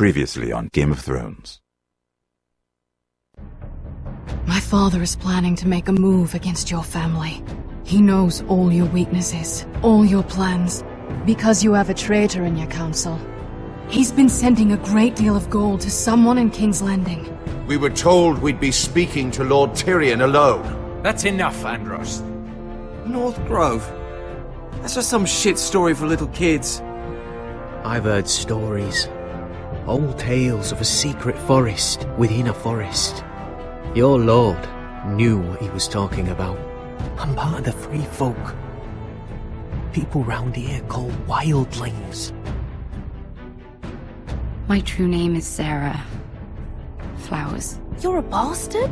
Previously on Game of Thrones. My father is planning to make a move against your family. He knows all your weaknesses, all your plans, because you have a traitor in your council. He's been sending a great deal of gold to someone in King's Landing. We were told we'd be speaking to Lord Tyrion alone. That's enough, Andros. North Grove? That's just some shit story for little kids. I've heard stories. Old tales of a secret forest within a forest. Your lord knew what he was talking about. I'm part of the free folk. People round here called wildlings. My true name is Sarah Flowers. You're a bastard?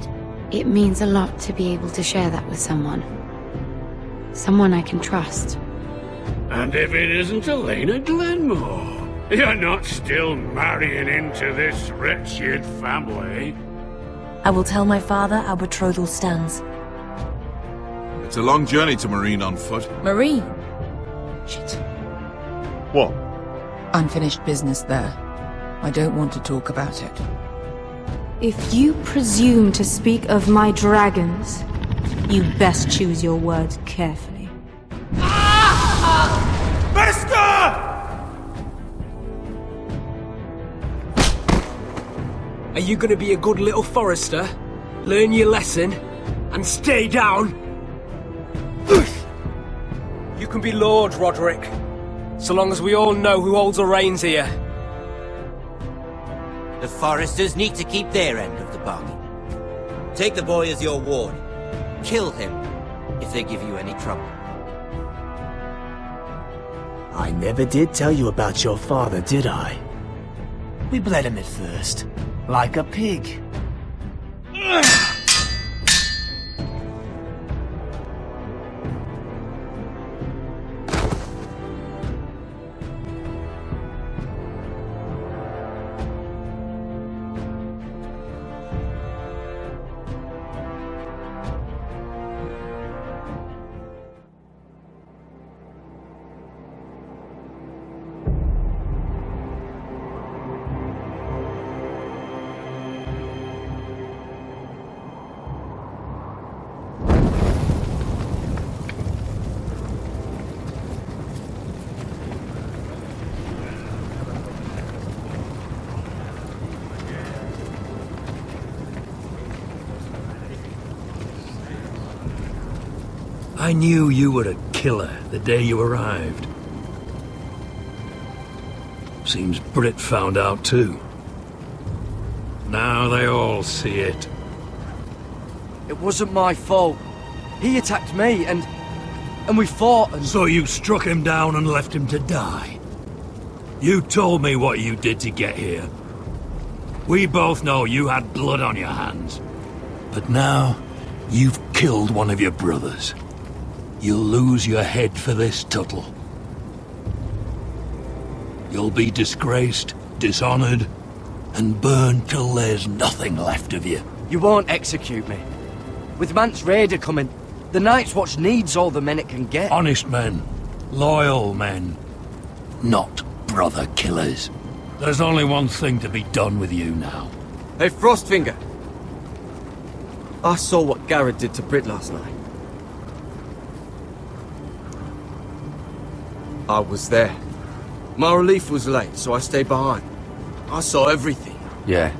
It means a lot to be able to share that with someone. Someone I can trust. And if it isn't Elena Glenmore, you're not still marrying into this wretched family. I will tell my father our betrothal stands. It's a long journey to Marine on foot. Marine? Shit. What? Unfinished business there. I don't want to talk about it. If you presume to speak of my dragons, you best choose your words carefully. Master! Are you gonna be a good little forester? Learn your lesson and stay down? You can be Lord, Roderick, so long as we all know who holds the reins here. The foresters need to keep their end of the bargain. Take the boy as your ward. Kill him if they give you any trouble. I never did tell you about your father, did I? We bled him at first, like a pig. I knew you were a killer the day you arrived. Seems Britt found out too. Now they all see it. It wasn't my fault. He attacked me and we fought and... So you struck him down and left him to die? You told me what you did to get here. We both know you had blood on your hands. But now, you've killed one of your brothers. You'll lose your head for this, Tuttle. You'll be disgraced, dishonored, and burned till there's nothing left of you. You won't execute me. With Mance Raider coming, the Night's Watch needs all the men it can get. Honest men. Loyal men. Not brother killers. There's only one thing to be done with you now. Hey, Frostfinger. I saw what Garrett did to Britt last night. I was there. My relief was late, so I stayed behind. I saw everything. Yeah,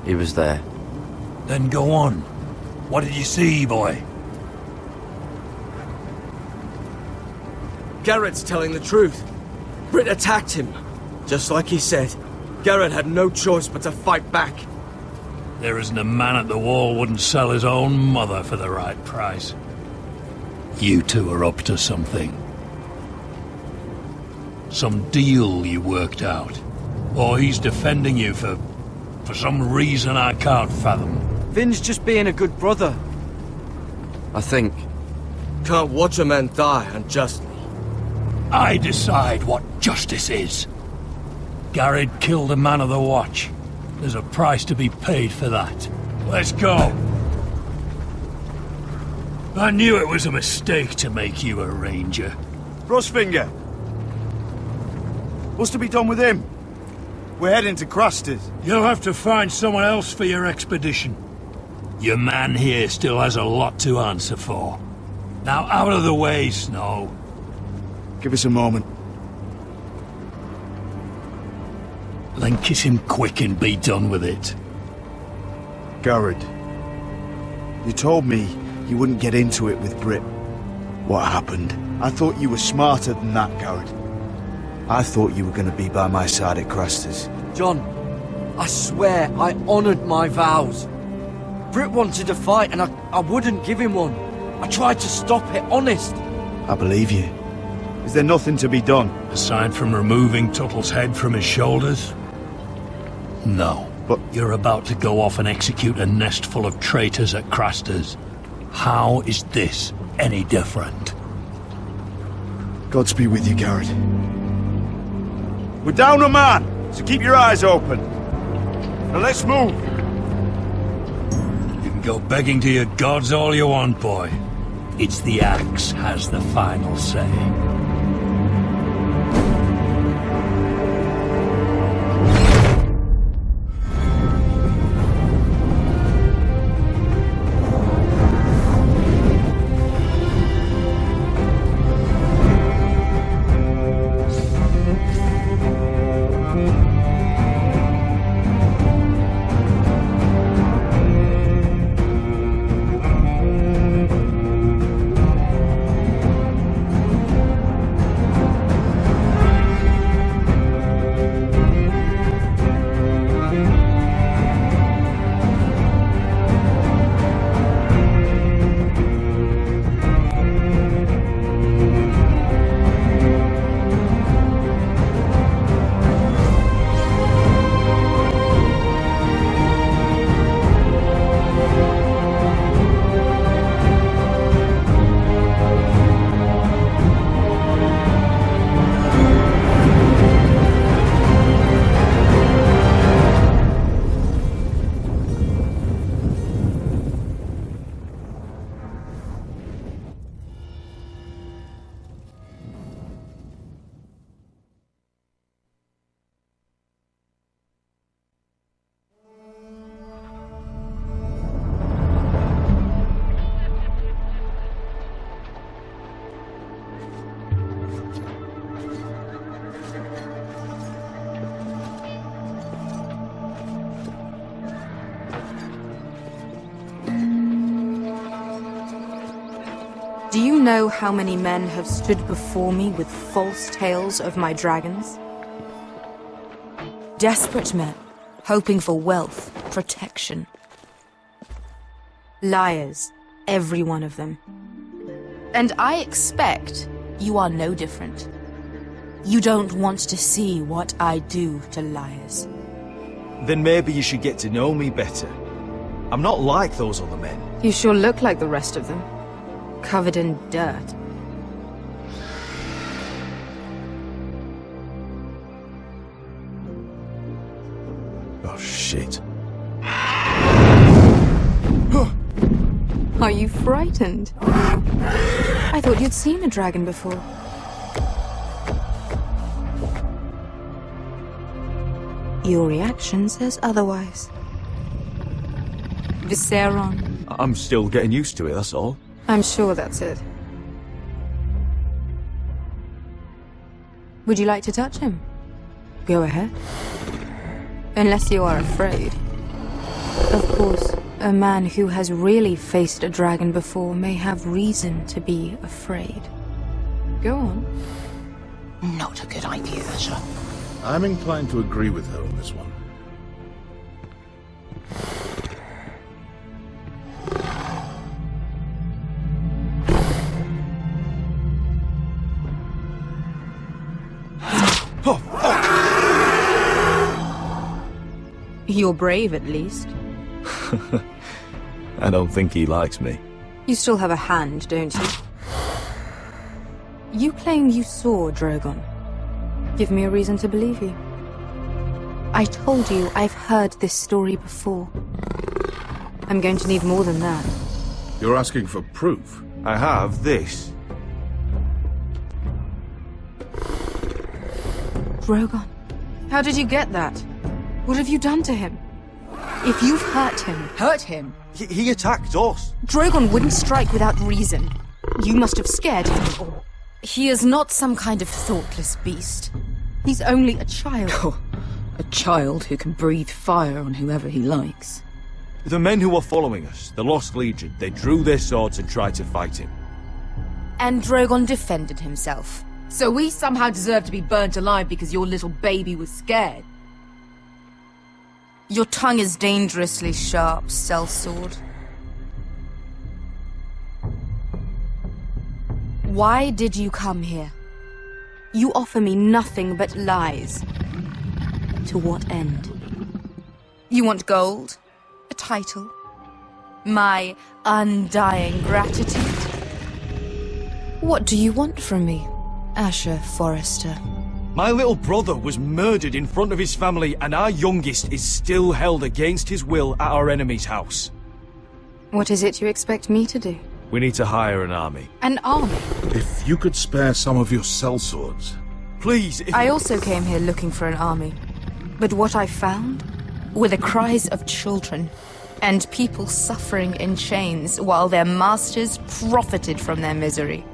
he was there. Then go on. What did you see, boy? Garrett's telling the truth. Britt attacked him. Just like he said, Garrett had no choice but to fight back. There isn't a man at the wall wouldn't sell his own mother for the right price. You two are up to something. Some deal you worked out. Or he's defending you for some reason I can't fathom. Vin's just being a good brother. I think. Can't watch a man die unjustly. I decide what justice is. Garrett killed a man of the watch. There's a price to be paid for that. Let's go. I knew it was a mistake to make you a ranger. Frostfinger! What's to be done with him? We're heading to Crusters. You'll have to find someone else for your expedition. Your man here still has a lot to answer for. Now out of the way, Snow. Give us a moment. Then kiss him quick and be done with it. Garrett, you told me you wouldn't get into it with Brit. What happened? I thought you were smarter than that, Garrett. I thought you were going to be by my side at Crusters. John, I swear I honoured my vows. Brit wanted to fight and I wouldn't give him one. I tried to stop it, honest. I believe you. Is there nothing to be done? Aside from removing Tuttle's head from his shoulders? No. But you're about to go off and execute a nest full of traitors at Crusters. How is this any different? Godspeed with you, Garrett. We're down a man, so keep your eyes open. Now let's move. You can go begging to your gods all you want, boy. It's the axe has the final say. Do you know how many men have stood before me with false tales of my dragons? Desperate men, hoping for wealth, protection. Liars, every one of them. And I expect you are no different. You don't want to see what I do to liars. Then maybe you should get to know me better. I'm not like those other men. You sure look like the rest of them. Covered in dirt. Oh, shit. Are you frightened? I thought you'd seen a dragon before. Your reaction says otherwise. Sethaerion. I'm still getting used to it, that's all. I'm sure that's it. Would you like to touch him? Go ahead. Unless you are afraid. Of course, a man who has really faced a dragon before may have reason to be afraid. Go on. Not a good idea, sir. I'm inclined to agree with her on this one. You're brave, at least. I don't think he likes me. You still have a hand, don't you? You claim you saw Drogon. Give me a reason to believe you. I told you I've heard this story before. I'm going to need more than that. You're asking for proof? I have this. Drogon, How did you get that? What have you done to him? If you've hurt him... Hurt him? He attacked us. Drogon wouldn't strike without reason. You must have scared him, or... He is not some kind of thoughtless beast. He's only a child. Oh, a child who can breathe fire on whoever he likes. The men who were following us, the Lost Legion, they drew their swords and tried to fight him. And Drogon defended himself. So we somehow deserve to be burnt alive because your little baby was scared? Your tongue is dangerously sharp, sellsword. Why did you come here? You offer me nothing but lies. To what end? You want gold? A title? My undying gratitude? What do you want from me, Asher Forrester? My little brother was murdered in front of his family, and our youngest is still held against his will at our enemy's house. What is it you expect me to do? We need to hire an army. An army? If you could spare some of your sellswords. Please, I also came here looking for an army. But what I found were the cries of children, and people suffering in chains while their masters profited from their misery.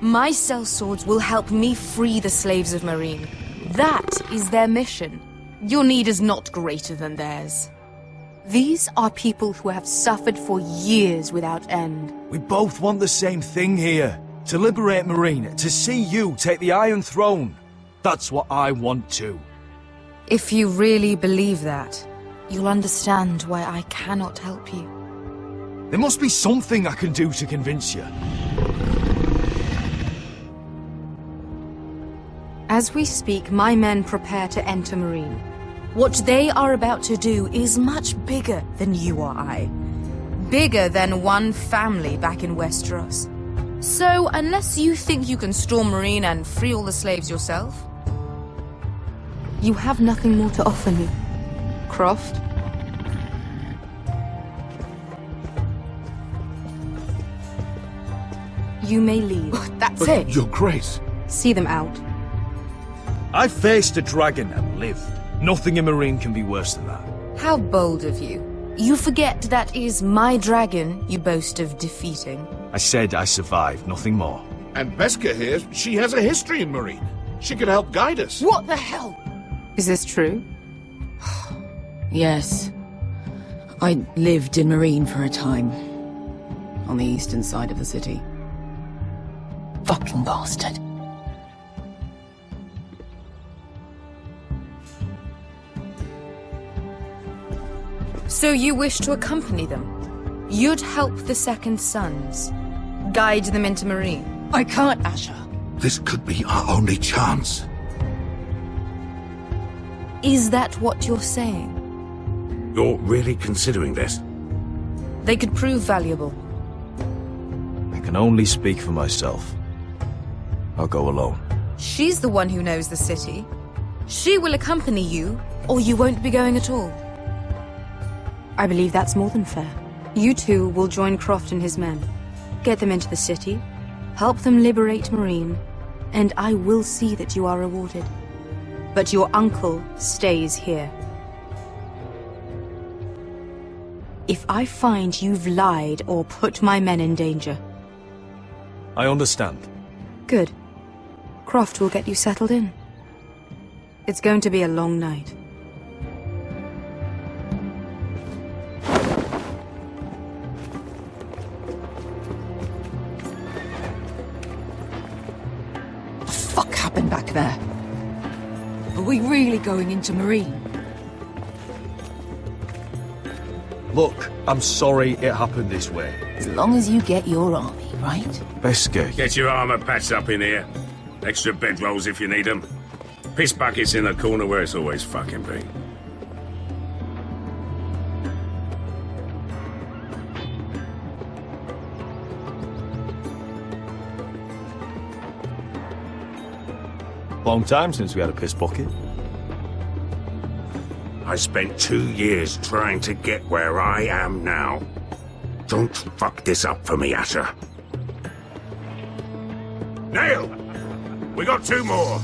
My sellswords will help me free the slaves of Meereen. That is their mission. Your need is not greater than theirs. These are people who have suffered for years without end. We both want the same thing here. To liberate Meereen, to see you take the Iron Throne. That's what I want too. If you really believe that, you'll understand why I cannot help you. There must be something I can do to convince you. As we speak, my men prepare to enter Meereen. What they are about to do is much bigger than you or I. Bigger than one family back in Westeros. So, unless you think you can storm Meereen and free all the slaves yourself, you have nothing more to offer me, Croft. You may leave. That's it? Your Grace. See them out. I faced a dragon and lived. Nothing in Meereen can be worse than that. How bold of you. You forget that is my dragon you boast of defeating. I said I survived, nothing more. And Beskha here, she has a history in Meereen. She could help guide us. What the hell? Is this true? Yes. I lived in Meereen for a time. On the eastern side of the city. Fucking bastard. So you wish to accompany them? You'd help the Second Sons? Guide them into Meereen? I can't, Asher. This could be our only chance. Is that what you're saying? You're really considering this? They could prove valuable. I can only speak for myself. I'll go alone. She's the one who knows the city. She will accompany you, or you won't be going at all. I believe that's more than fair. You two will join Croft and his men. Get them into the city, help them liberate Meereen, and I will see that you are rewarded. But your uncle stays here. If I find you've lied or put my men in danger... I understand. Good. Croft will get you settled in. It's going to be a long night. What happened back there? Are we really going into Meereen? Look, I'm sorry it happened this way. As long as you get your army, right? Beskha. Get your armor patched up in here. Extra bedrolls if you need them. Piss buckets in the corner where it's always fucking been. Long time since we had a piss bucket. I spent 2 years trying to get where I am now. Don't fuck this up for me, Asher. Nail! We got 2 more.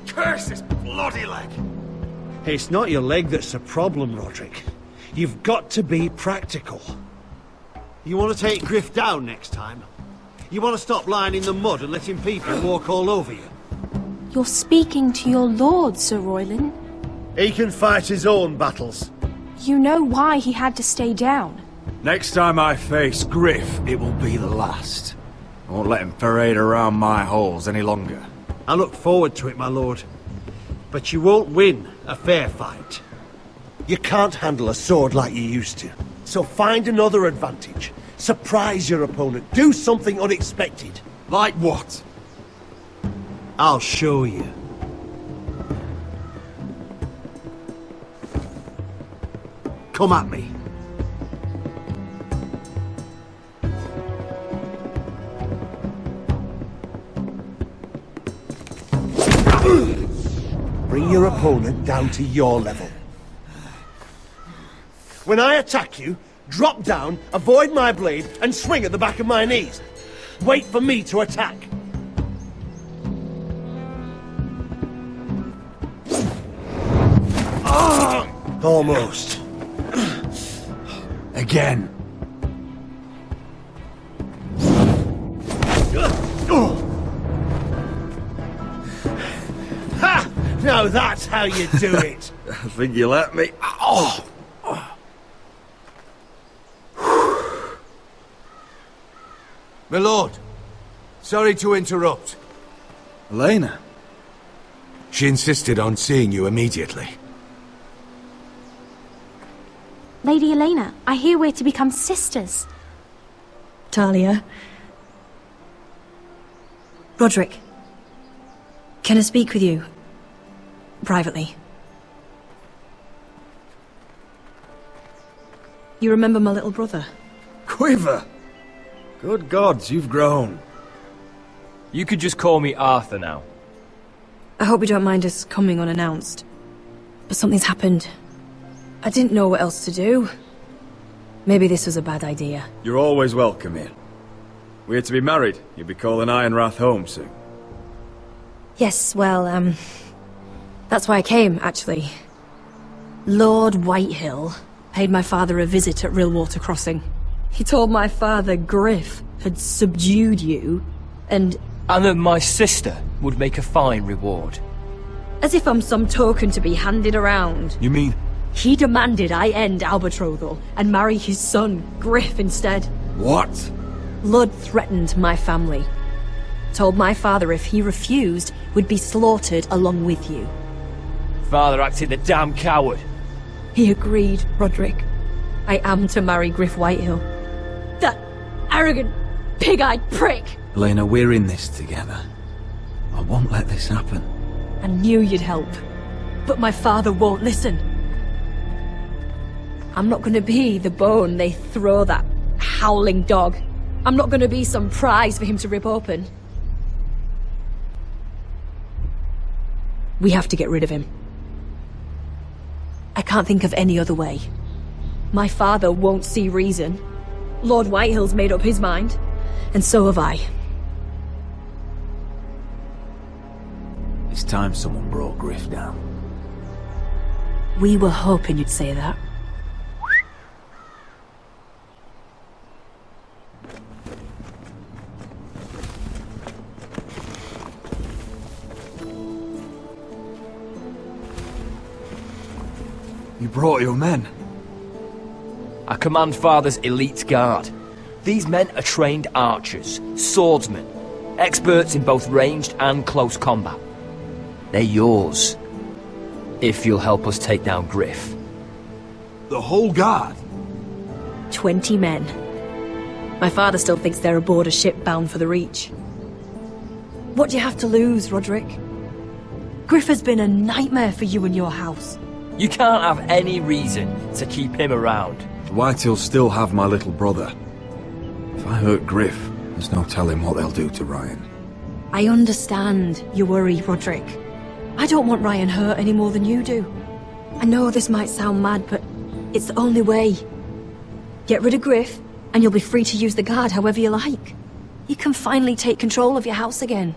Curse this bloody leg! It's not your leg that's the problem, Roderick. You've got to be practical. You want to take Griff down next time? You want to stop lying in the mud and letting people walk all over you? You're speaking to your lord, Sir Royland. He can fight his own battles. You know why he had to stay down. Next time I face Griff, it will be the last. I won't let him parade around my halls any longer. I look forward to it, my lord. But you won't win a fair fight. You can't handle a sword like you used to. So find another advantage. Surprise your opponent. Do something unexpected. Like what? I'll show you. Come at me. Bring your opponent down to your level. When I attack you, drop down, avoid my blade, and swing at the back of my knees. Wait for me to attack. Almost. Again. Ha! Now that's how you do it. I think you let me. Oh! My lord, sorry to interrupt. Elena? She insisted on seeing you immediately. Lady Elena, I hear we're to become sisters. Talia. Roderick. Can I speak with you? Privately. You remember my little brother? Quiver! Good gods, you've grown. You could just call me Arthur now. I hope you don't mind us coming unannounced. But something's happened. I didn't know what else to do. Maybe this was a bad idea. You're always welcome here. We're to be married. You'll be calling Ironrath home soon. Yes, well, that's why I came, actually. Lord Whitehill paid my father a visit at Rillwater Crossing. He told my father Griff had subdued you, and that my sister would make a fine reward. As if I'm some token to be handed around. You mean? He demanded I end our betrothal and marry his son, Griff, instead. What? Lud threatened my family. Told my father if he refused, we'd be slaughtered along with you. Father acted the damn coward. He agreed, Roderick. I am to marry Griff Whitehill. That arrogant, pig-eyed prick! Elena, we're in this together. I won't let this happen. I knew you'd help. But my father won't listen. I'm not gonna be the bone they throw that howling dog. I'm not gonna be some prize for him to rip open. We have to get rid of him. I can't think of any other way. My father won't see reason. Lord Whitehill's made up his mind, and so have I. It's time someone brought Griff down. We were hoping you'd say that. You brought your men. I command Father's elite guard. These men are trained archers, swordsmen, experts in both ranged and close combat. They're yours, if you'll help us take down Griff. The whole guard? 20 men. My father still thinks they're aboard a ship bound for the Reach. What do you have to lose, Roderick? Griff has been a nightmare for you and your house. You can't have any reason to keep him around. The Whitehills still have my little brother. If I hurt Griff, there's no telling what they'll do to Ryan. I understand your worry, Roderick. I don't want Ryan hurt any more than you do. I know this might sound mad, but it's the only way. Get rid of Griff, and you'll be free to use the guard however you like. You can finally take control of your house again.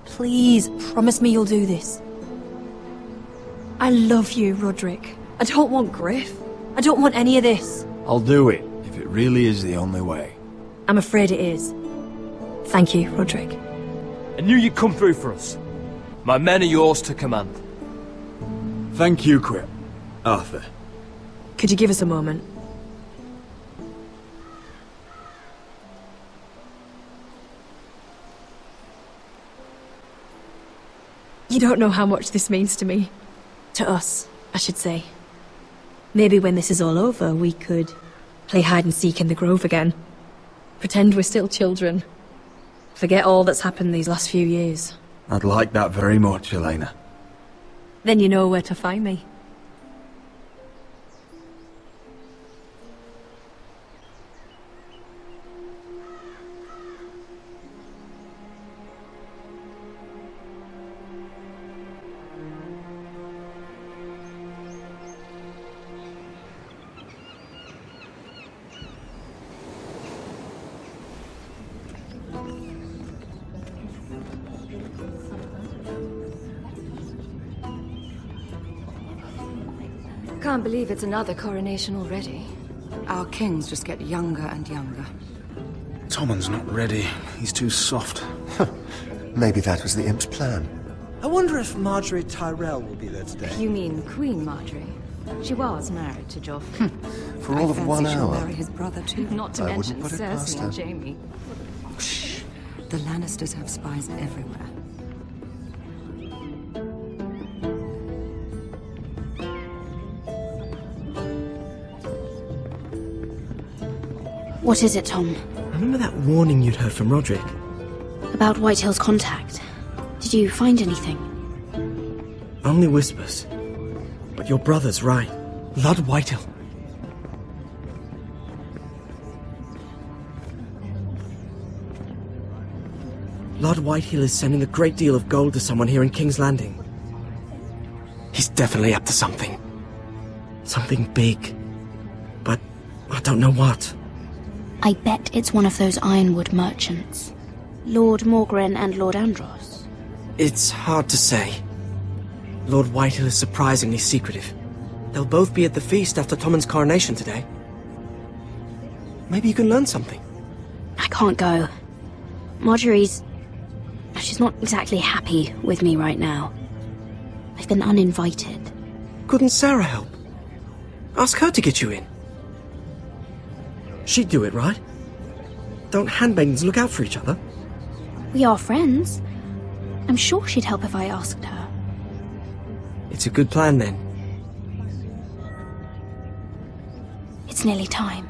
Please, promise me you'll do this. I love you, Roderick. I don't want Griff. I don't want any of this. I'll do it, if it really is the only way. I'm afraid it is. Thank you, Roderick. I knew you'd come through for us. My men are yours to command. Thank you, Crip. Arthur. Could you give us a moment? You don't know how much this means to me. To us, I should say. Maybe when this is all over, we could play hide and seek in the grove again. Pretend we're still children. Forget all that's happened these last few years. I'd like that very much, Elena. Then you know where to find me. Can't believe it's another coronation already. Our kings just get younger and younger. Tommen's not ready. He's too soft. Maybe that was the imp's plan. I wonder if Marjorie Tyrell will be there today. You mean Queen Marjorie? She was married to Joffrey. For all of 1 She'll hour. marry his brother too, not to I mention wouldn't put it past Cersei her. and Jaime. Shh. The Lannisters have spies everywhere. What is it, Tom? Remember that warning you'd heard from Roderick? About Whitehill's contact. Did you find anything? Only whispers. But your brother's right. Lord Whitehill. Lord Whitehill is sending a great deal of gold to someone here in King's Landing. He's definitely up to something. Something big. But I don't know what. I bet it's one of those ironwood merchants. Lord Morgren and Lord Andros. It's hard to say. Lord Whitehill is surprisingly secretive. They'll both be at the feast after Tommen's coronation today. Maybe you can learn something. I can't go. She's not exactly happy with me right now. I've been uninvited. Couldn't Sarah help? Ask her to get you in. She'd do it, right? Don't handmaidens look out for each other? We are friends. I'm sure she'd help if I asked her. It's a good plan, then. It's nearly time.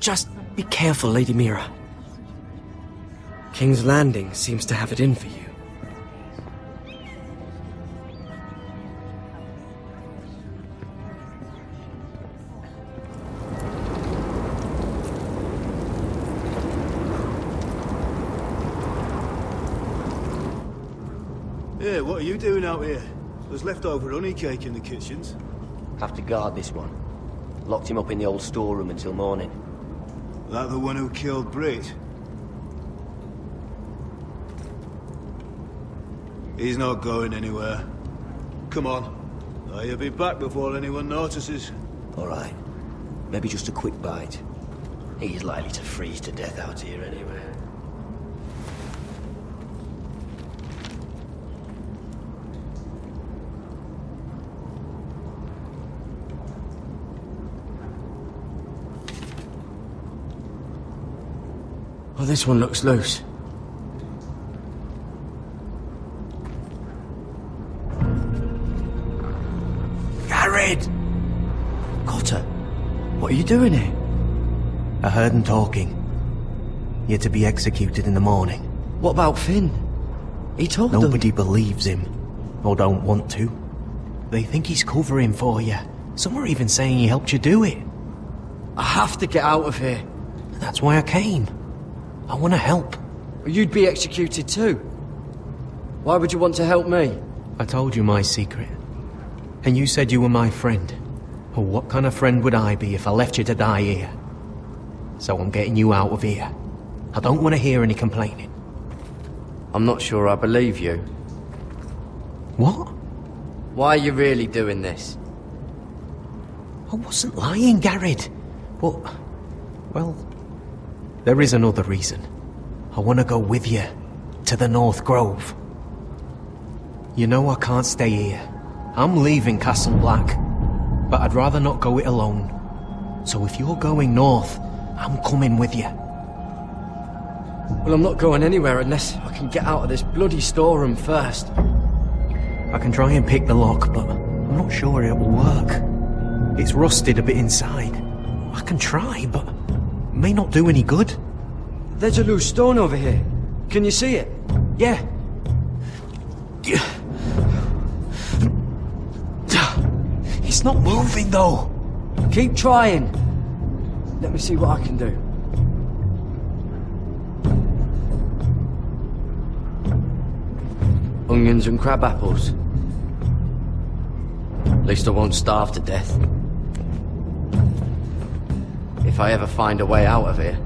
Just be careful, Lady Mira. King's Landing seems to have it in for you. Yeah, what are you doing out here? There's leftover honey cake in the kitchens. Have to guard this one. Locked him up in the old storeroom until morning. That the one who killed Brit? He's not going anywhere. Come on. You'll be back before anyone notices. All right. Maybe just a quick bite. He's likely to freeze to death out here anyway. Oh, this one looks loose. Garrett! Cotter, what are you doing here? I heard him talking. You're to be executed in the morning. What about Finn? He told them. Nobody believes him, or don't want to. They think he's covering for you. Some are even saying he helped you do it. I have to get out of here. That's why I came. I want to help. You'd be executed too. Why would you want to help me? I told you my secret. And you said you were my friend. Well, what kind of friend would I be if I left you to die here? So I'm getting you out of here. I don't want to hear any complaining. I'm not sure I believe you. What? Why are you really doing this? I wasn't lying, Garrett. But, well, there is another reason. I want to go with you to the North Grove. You know I can't stay here. I'm leaving Castle Black, but I'd rather not go it alone. So if you're going north, I'm coming with you. Well, I'm not going anywhere unless I can get out of this bloody storeroom first. I can try and pick the lock, but I'm not sure it will work. It's rusted a bit inside. I can try, but it may not do any good. There's a loose stone over here. Can you see it? Yeah. It's not moving, though. Keep trying. Let me see what I can do. Onions and crab apples. At least I won't starve to death. If I ever find a way out of here.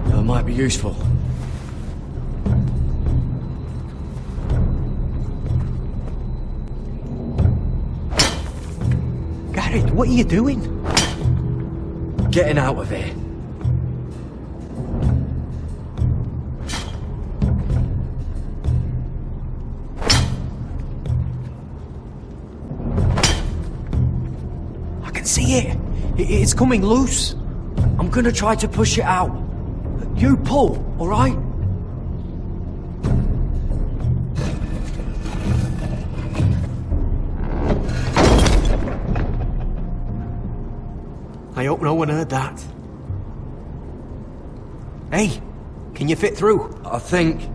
That might be useful. Garrett, what are you doing? Getting out of here. I can see it. It's coming loose. I'm gonna try to push it out. You pull, all right? I hope no one heard that. Hey, can you fit through? I think.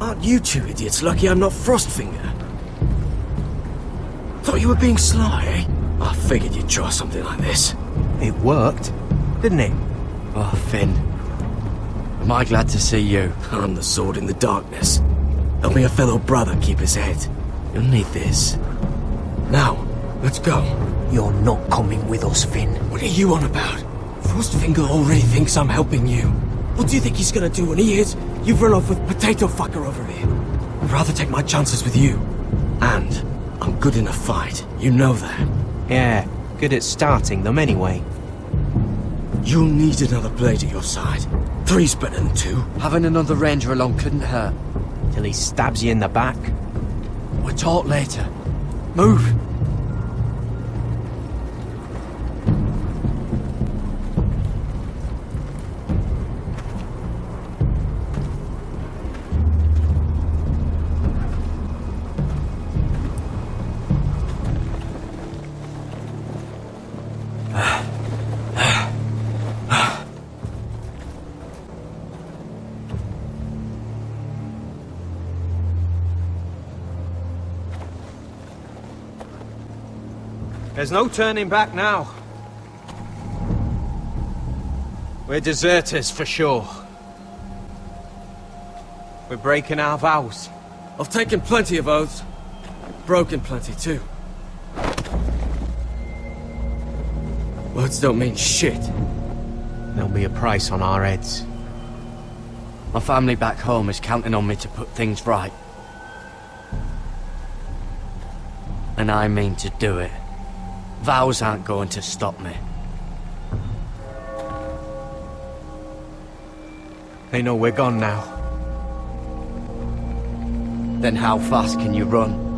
Aren't you two idiots lucky I'm not Frostfinger? Thought you were being sly, eh? I figured you'd try something like this. It worked, didn't it? Oh, Finn. Am I glad to see you? I'm the sword in the darkness. Helping a fellow brother keep his head. You'll need this. Now, let's go. You're not coming with us, Finn. What are you on about? Frostfinger already thinks I'm helping you. What do you think he's gonna do when he hears you've run off with Potato Fucker over here? I'd rather take my chances with you. And I'm good in a fight. You know that. Yeah, good at starting them anyway. You'll need another blade at your side. 3's better than 2. Having another ranger along couldn't hurt. Till he stabs you in the back. We'll talk later. Move! There's no turning back now. We're deserters for sure. We're breaking our vows. I've taken plenty of oaths. Broken plenty, too. Words don't mean shit. There'll be a price on our heads. My family back home is counting on me to put things right. And I mean to do it. Vows aren't going to stop me. They know we're gone now. Then how fast can you run?